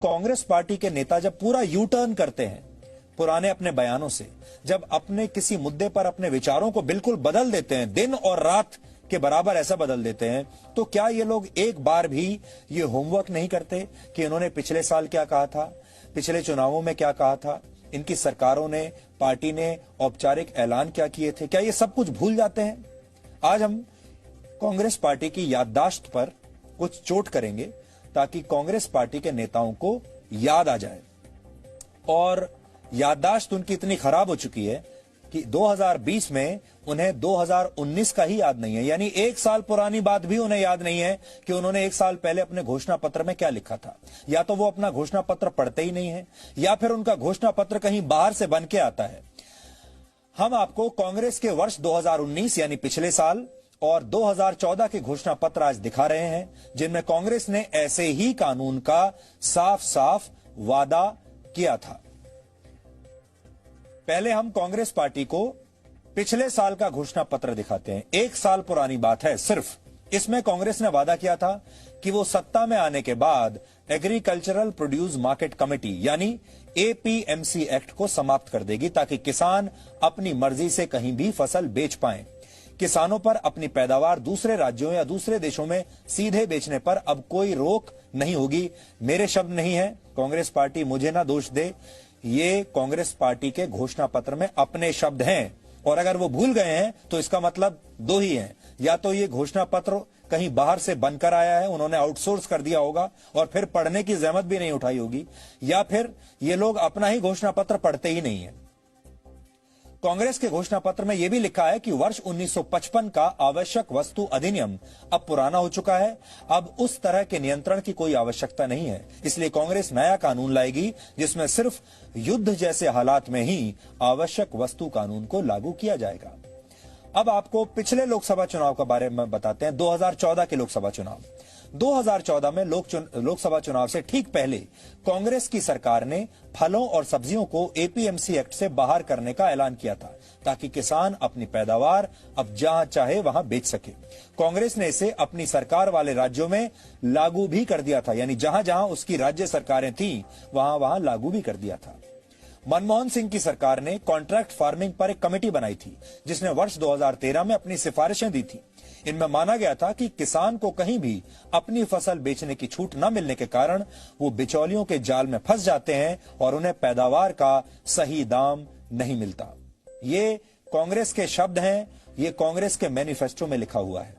Congress party के नेता जब पूरा यू टर्न करते हैं पुराने अपने बयानों से, जब अपने किसी मुद्दे पर अपने विचारों को बिल्कुल बदल देते हैं, दिन और रात के बराबर ऐसा बदल देते हैं, तो क्या ये लोग एक बार भी ये होमवर्क नहीं करते कि इन्होंने पिछले साल क्या कहा था, पिछले चुनावों में क्या कहा था, इनकी सरकारों ने, पार्टी ने औपचारिक ऐलान क्या किए थे? क्या ये सब कुछ भूल जाते हैं? आज हम कांग्रेस पार्टी की याददाश्त पर कुछ चोट करेंगे ताकि कांग्रेस पार्टी के नेताओं को याद आ जाए। और याददाश्त उनकी इतनी खराब हो चुकी है कि 2020 में उन्हें 2019 का ही याद नहीं है, यानी एक साल पुरानी बात भी उन्हें याद नहीं है कि उन्होंने एक साल पहले अपने घोषणा पत्र में क्या लिखा था। या तो वो अपना घोषणा पत्र पढ़ते ही नहीं है, या फिर उनका घोषणा पत्र कहीं बाहर से बन के आता है। हम आपको कांग्रेस के वर्ष 2019 यानी पिछले साल और 2014 के घोषणा पत्र आज दिखा रहे हैं, जिनमें कांग्रेस ने ऐसे ही कानून का साफ साफ वादा किया था। पहले हम कांग्रेस पार्टी को पिछले साल का घोषणा पत्र दिखाते हैं। एक साल पुरानी बात है सिर्फ। इसमें कांग्रेस ने वादा किया था कि वो सत्ता में आने के बाद एग्रीकल्चरल प्रोड्यूस मार्केट कमेटी यानी एपीएमसी एक्ट को समाप्त कर देगी, ताकि किसान अपनी मर्जी से कहीं भी फसल बेच पाएं। किसानों पर अपनी पैदावार दूसरे राज्यों या दूसरे देशों में सीधे बेचने पर अब कोई रोक नहीं होगी। मेरे शब्द नहीं है, कांग्रेस पार्टी मुझे ना दोष दे, ये कांग्रेस पार्टी के घोषणा पत्र में अपने शब्द हैं। और अगर वो भूल गए हैं तो इसका मतलब दो ही है, या तो ये घोषणा पत्र कहीं बाहर से बनकर आया है, उन्होंने आउटसोर्स कर दिया होगा और फिर पढ़ने की जहमत भी नहीं उठाई होगी, या फिर ये लोग अपना ही घोषणा पत्र पढ़ते ही नहीं है। कांग्रेस के घोषणा पत्र में यह भी लिखा है कि वर्ष 1955 का आवश्यक वस्तु अधिनियम अब पुराना हो चुका है, अब उस तरह के नियंत्रण की कोई आवश्यकता नहीं है। इसलिए कांग्रेस नया कानून लाएगी जिसमें सिर्फ युद्ध जैसे हालात में ही आवश्यक वस्तु कानून को लागू किया जाएगा। अब आपको पिछले लोकसभा चुनाव के बारे में बताते हैं। 2014 के लोकसभा चुनाव, 2014 में लोकसभा चुनाव से ठीक पहले कांग्रेस की सरकार ने फलों और सब्जियों को एपीएमसी एक्ट से बाहर करने का ऐलान किया था, ताकि किसान अपनी पैदावार अब जहां चाहे वहां बेच सके। कांग्रेस ने इसे अपनी सरकार वाले राज्यों में लागू भी कर दिया था, यानी जहां जहां उसकी राज्य सरकारें थीं वहां वहां लागू भी कर दिया था। मनमोहन सिंह की सरकार ने कॉन्ट्रैक्ट फार्मिंग पर एक कमेटी बनाई थी, जिसने वर्ष 2013 में अपनी सिफारिशें दी थी। इनमें माना गया था कि किसान को कहीं भी अपनी फसल बेचने की छूट न मिलने के कारण वो बिचौलियों के जाल में फंस जाते हैं और उन्हें पैदावार का सही दाम नहीं मिलता। ये कांग्रेस के शब्द हैं, ये कांग्रेस के मैनिफेस्टो में लिखा हुआ है।